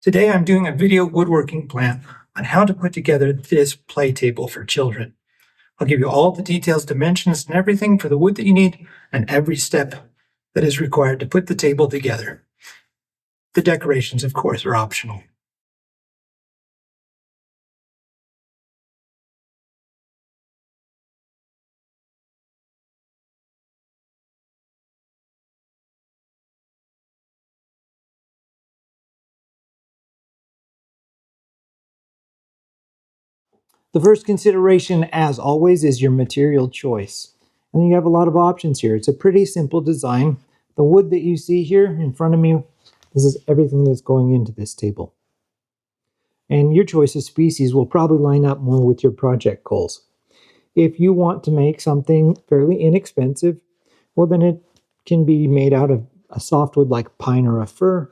Today I'm doing a video woodworking plan on how to put together this play table for children. I'll give you all the details, dimensions, and everything for the wood that you need and every step that is required to put the table together. The decorations, of course, are optional. The first consideration, as always, is your material choice. And you have a lot of options here. It's a pretty simple design. The wood that you see here in front of me, this is everything that's going into this table. And your choice of species will probably line up more with your project goals. If you want to make something fairly inexpensive, well, then it can be made out of a softwood like pine or a fir.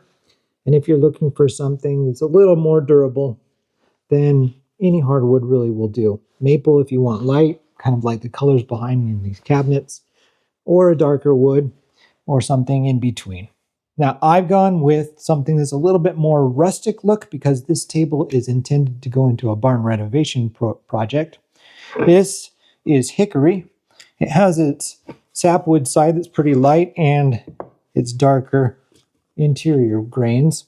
And if you're looking for something that's a little more durable, then any hardwood really will do. Maple if you want light, kind of like the colors behind me in these cabinets, or a darker wood, or something in between. Now, I've gone with something that's a little bit more rustic look because this table is intended to go into a barn renovation project. This is hickory. It has its sapwood side that's pretty light and its darker interior grains.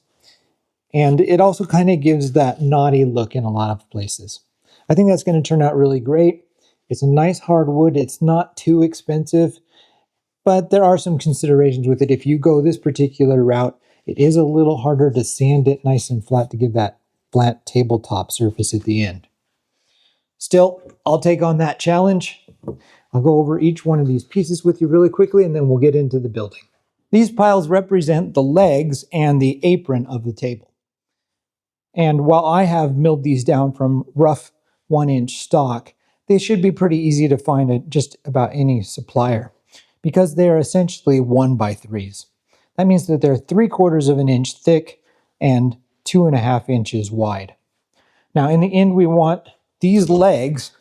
And it also kind of gives that knotty look in a lot of places. I think that's going to turn out really great. It's a nice hardwood. It's not too expensive, but there are some considerations with it. If you go this particular route, it is a little harder to sand it nice and flat to give that flat tabletop surface at the end. Still, I'll take on that challenge. I'll go over each one of these pieces with you really quickly, and then we'll get into the building. These piles represent the legs and the apron of the table. And while I have milled these down from rough 1-inch stock, they should be pretty easy to find at just about any supplier because they are essentially 1x3s. That means that they're 3/4 of an inch thick and 2.5 inches wide. Now, in the end, we want these legs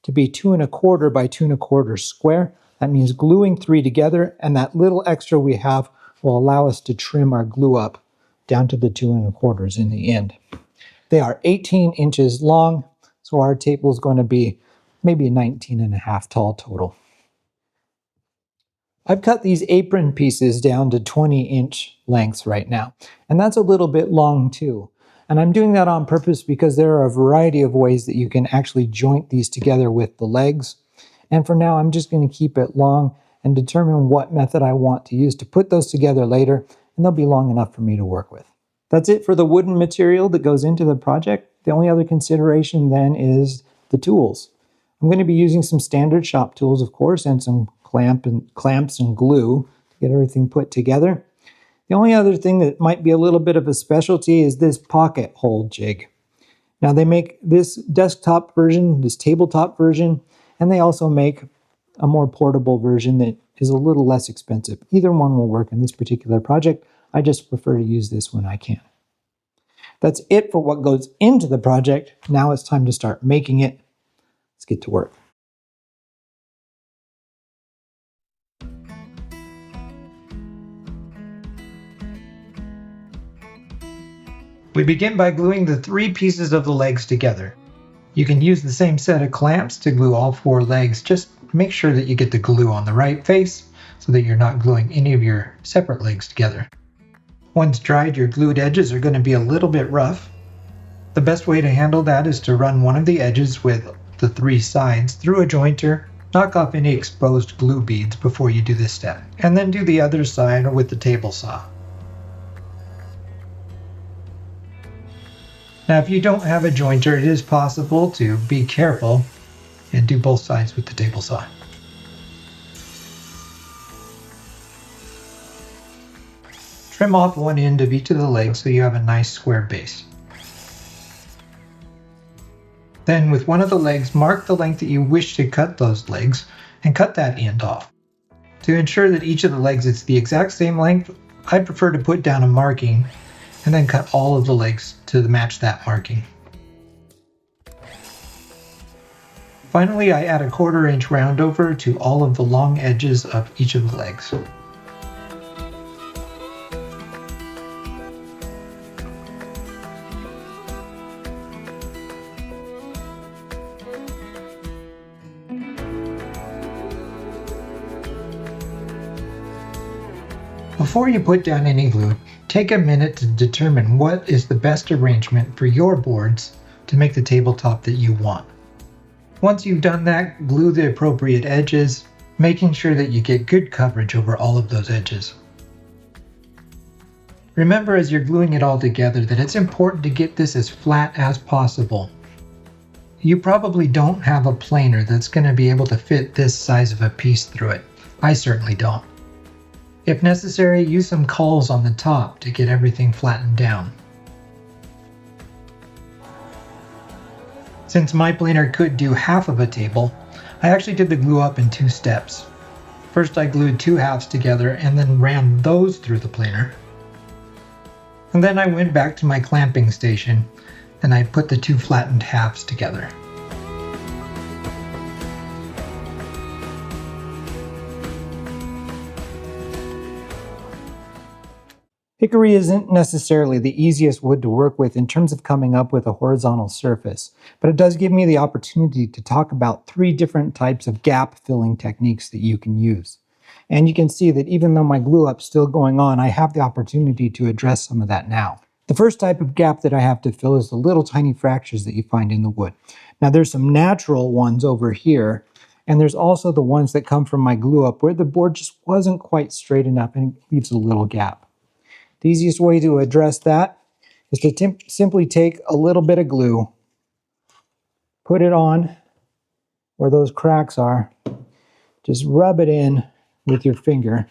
to be 2.25 by 2.25 square. That means gluing 3 together, and that little extra we have will allow us to trim our glue up down to the 2.25 in the end. They are 18 inches long, so our table is going to be maybe 19.5 tall total. I've cut these apron pieces down to 20-inch lengths right now, and that's a little bit long too. And I'm doing that on purpose because there are a variety of ways that you can actually joint these together with the legs. And for now, I'm just going to keep it long and determine what method I want to use to put those together later, and they'll be long enough for me to work with. That's it for the wooden material that goes into the project. The only other consideration then is the tools. I'm going to be using some standard shop tools, of course, and some clamps and glue to get everything put together. The only other thing that might be a little bit of a specialty is this pocket hole jig. Now they make this desktop version, this tabletop version, and they also make a more portable version that is a little less expensive. Either one will work in this particular project. I just prefer to use this when I can. That's it for what goes into the project. Now it's time to start making it. Let's get to work. We begin by gluing the 3 pieces of the legs together. You can use the same set of clamps to glue all 4 legs. Just make sure that you get the glue on the right face so that you're not gluing any of your separate legs together. Once dried, your glued edges are going to be a little bit rough. The best way to handle that is to run one of the edges with the 3 sides through a jointer, knock off any exposed glue beads before you do this step, and then do the other side with the table saw. Now, if you don't have a jointer, it is possible to be careful and do both sides with the table saw. Trim off one end of each of the legs so you have a nice square base. Then with one of the legs, mark the length that you wish to cut those legs and cut that end off. To ensure that each of the legs is the exact same length, I prefer to put down a marking and then cut all of the legs to match that marking. Finally, I add a 1/4 inch round over to all of the long edges of each of the legs. Before you put down any glue, take a minute to determine what is the best arrangement for your boards to make the tabletop that you want. Once you've done that, glue the appropriate edges, making sure that you get good coverage over all of those edges. Remember as you're gluing it all together that it's important to get this as flat as possible. You probably don't have a planer that's going to be able to fit this size of a piece through it. I certainly don't. If necessary, use some cawls on the top to get everything flattened down. Since my planer could do half of a table, I actually did the glue up in 2 steps. First I glued 2 halves together and then ran those through the planer. And then I went back to my clamping station and I put the 2 flattened halves together. Hickory isn't necessarily the easiest wood to work with in terms of coming up with a horizontal surface, but it does give me the opportunity to talk about 3 different types of gap filling techniques that you can use. And you can see that even though my glue up's still going on, I have the opportunity to address some of that now. The first type of gap that I have to fill is the little tiny fractures that you find in the wood. Now there's some natural ones over here, and there's also the ones that come from my glue up where the board just wasn't quite straight enough and it leaves a little gap. The easiest way to address that is to simply take a little bit of glue, put it on where those cracks are, just rub it in with your finger,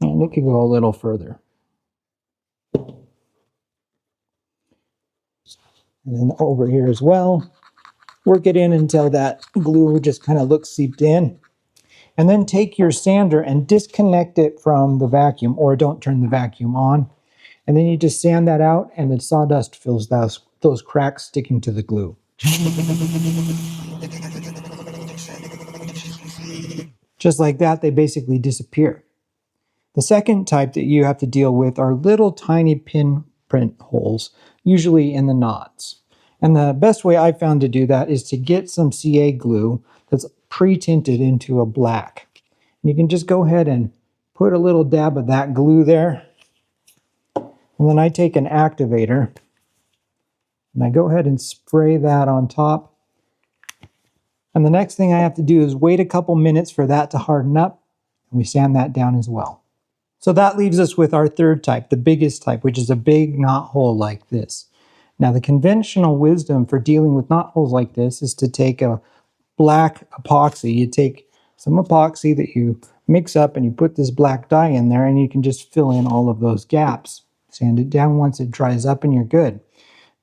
and it can go a little further. And then over here as well, work it in until that glue just kind of looks seeped in. And then take your sander and disconnect it from the vacuum, or don't turn the vacuum on. And then you just sand that out and the sawdust fills those cracks sticking to the glue. Just like that, they basically disappear. The second type that you have to deal with are little tiny pinprint holes, usually in the knots. And the best way I found to do that is to get some CA glue that's pre-tinted into a black. And you can just go ahead and put a little dab of that glue there. And then I take an activator and I go ahead and spray that on top. And the next thing I have to do is wait a couple minutes for that to harden up, and we sand that down as well. So that leaves us with our third type, the biggest type, which is a big knot hole like this. Now the conventional wisdom for dealing with knot holes like this is to take a black epoxy. You take some epoxy that you mix up and you put this black dye in there, and you can just fill in all of those gaps. Sand it down once it dries up and you're good.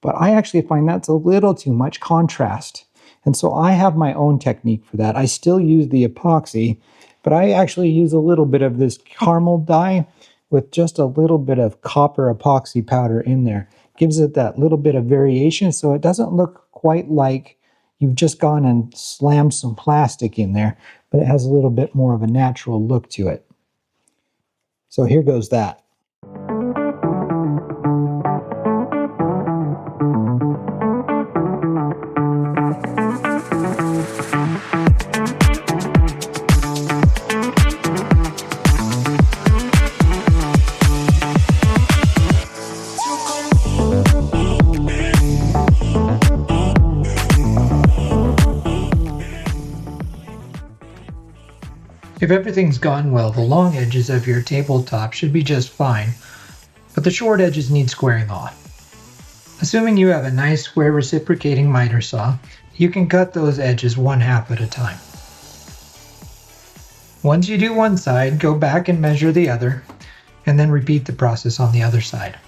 But I actually find that's a little too much contrast. And so I have my own technique for that. I still use the epoxy, but I actually use a little bit of this caramel dye with just a little bit of copper epoxy powder in there. Gives it that little bit of variation so it doesn't look quite like you've just gone and slammed some plastic in there, but it has a little bit more of a natural look to it. So here goes that. If everything's gone well, the long edges of your tabletop should be just fine, but the short edges need squaring off. Assuming you have a nice square reciprocating miter saw, you can cut those edges 1/2 at a time. Once you do one side, go back and measure the other, and then repeat the process on the other side.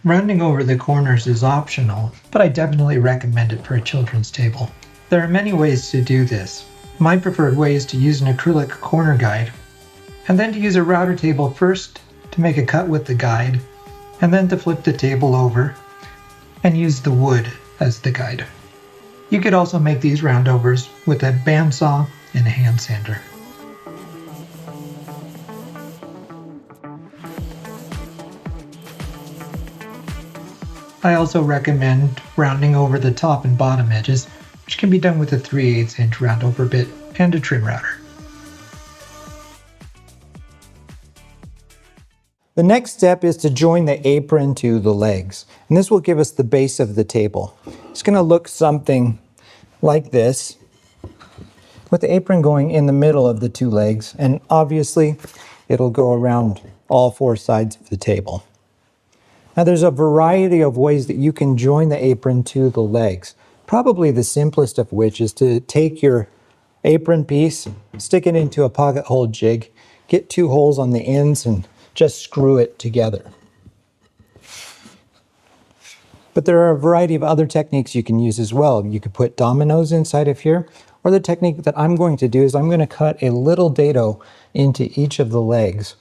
Rounding over the corners is optional, but I definitely recommend it for a children's table. There are many ways to do this. My preferred way is to use an acrylic corner guide, and then to use a router table first to make a cut with the guide, and then to flip the table over and use the wood as the guide. You could also make these roundovers with a bandsaw and a hand sander. I also recommend rounding over the top and bottom edges which can be done with a 3/8 inch round over bit and a trim router. The next step is to join the apron to the legs, and this will give us the base of the table. It's going to look something like this, with the apron going in the middle of the two legs, and obviously it'll go around all four sides of the table. Now there's a variety of ways that you can join the apron to the legs. Probably the simplest of which is to take your apron piece, stick it into a pocket hole jig, get two holes on the ends and just screw it together. But there are a variety of other techniques you can use as well. You could put dominoes inside of here, or the technique that I'm going to do is I'm going to cut a little dado into each of the legs,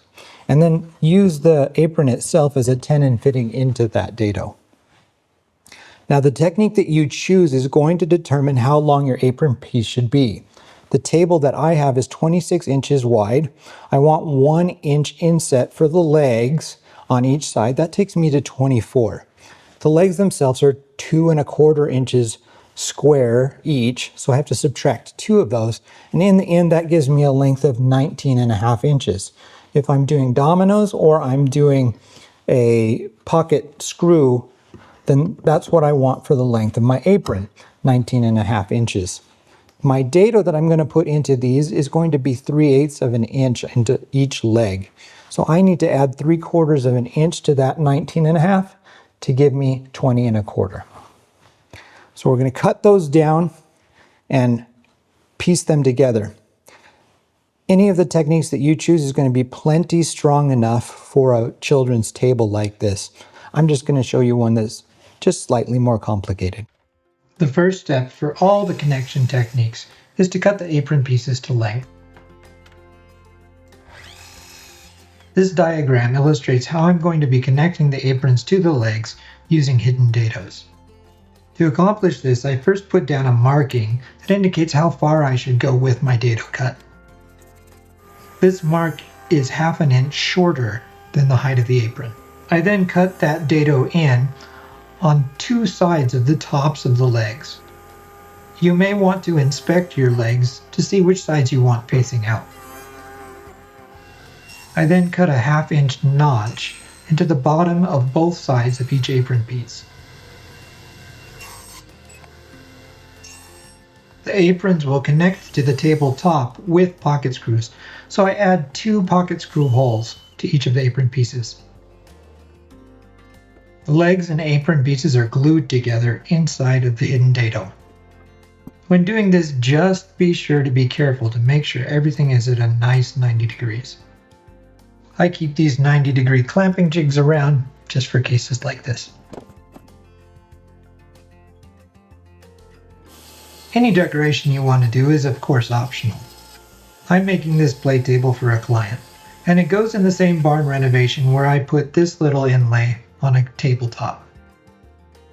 and then use the apron itself as a tenon fitting into that dado. Now the technique that you choose is going to determine how long your apron piece should be. The table that I have is 26 inches wide. I want 1 inch inset for the legs on each side. That takes me to 24. The legs themselves are 2¼ inches square each, so I have to subtract 2 of those, and in the end that gives me a length of 19½ inches. If I'm doing dominoes or I'm doing a pocket screw, then that's what I want for the length of my apron, 19½ inches. My dado that I'm going to put into these is going to be 3/8 of an inch into each leg. So I need to add 3/4 of an inch to that 19½ to give me 20¼ So we're going to cut those down and piece them together. Any of the techniques that you choose is going to be plenty strong enough for a children's table like this. I'm just going to show you one that's just slightly more complicated. The first step for all the connection techniques is to cut the apron pieces to length. This diagram illustrates how I'm going to be connecting the aprons to the legs using hidden dados. To accomplish this, I first put down a marking that indicates how far I should go with my dado cut. This mark is 1/2 inch shorter than the height of the apron. I then cut that dado in on 2 sides of the tops of the legs. You may want to inspect your legs to see which sides you want facing out. I then cut a 1/2 inch notch into the bottom of both sides of each apron piece. The aprons will connect to the tabletop with pocket screws, so I add 2 pocket screw holes to each of the apron pieces. The legs and apron pieces are glued together inside of the hidden dado. When doing this, just be sure to be careful to make sure everything is at a nice 90 degrees. I keep these 90-degree clamping jigs around just for cases like this. Any decoration you want to do is of course optional. I'm making this play table for a client, and it goes in the same barn renovation where I put this little inlay on a tabletop.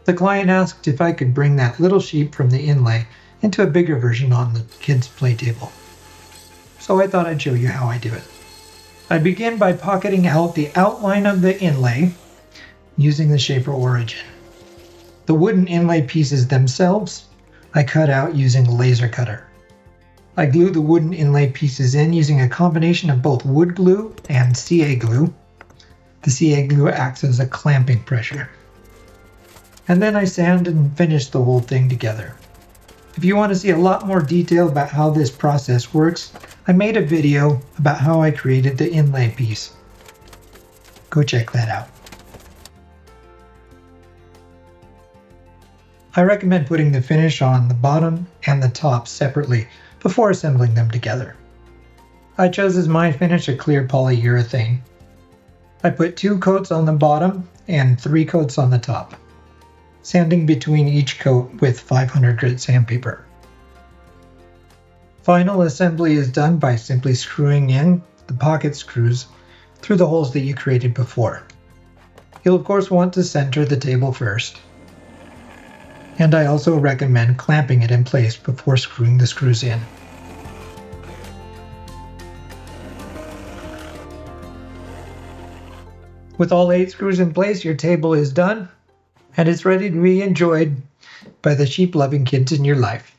The client asked if I could bring that little sheep from the inlay into a bigger version on the kids' play table. So I thought I'd show you how I do it. I begin by pocketing out the outline of the inlay using the shaper origin. The wooden inlay pieces themselves I cut out using a laser cutter. I glue the wooden inlay pieces in using a combination of both wood glue and CA glue. The CA glue acts as a clamping pressure. And then I sand and finish the whole thing together. If you want to see a lot more detail about how this process works, I made a video about how I created the inlay piece. Go check that out. I recommend putting the finish on the bottom and the top separately before assembling them together. I chose as my finish a clear polyurethane. I put 2 coats on the bottom and 3 coats on the top, sanding between each coat with 500 grit sandpaper. Final assembly is done by simply screwing in the pocket screws through the holes that you created before. You'll of course want to center the table first, and I also recommend clamping it in place before screwing the screws in. With all 8 screws in place, your table is done, and it's ready to be enjoyed by the sheep-loving kids in your life.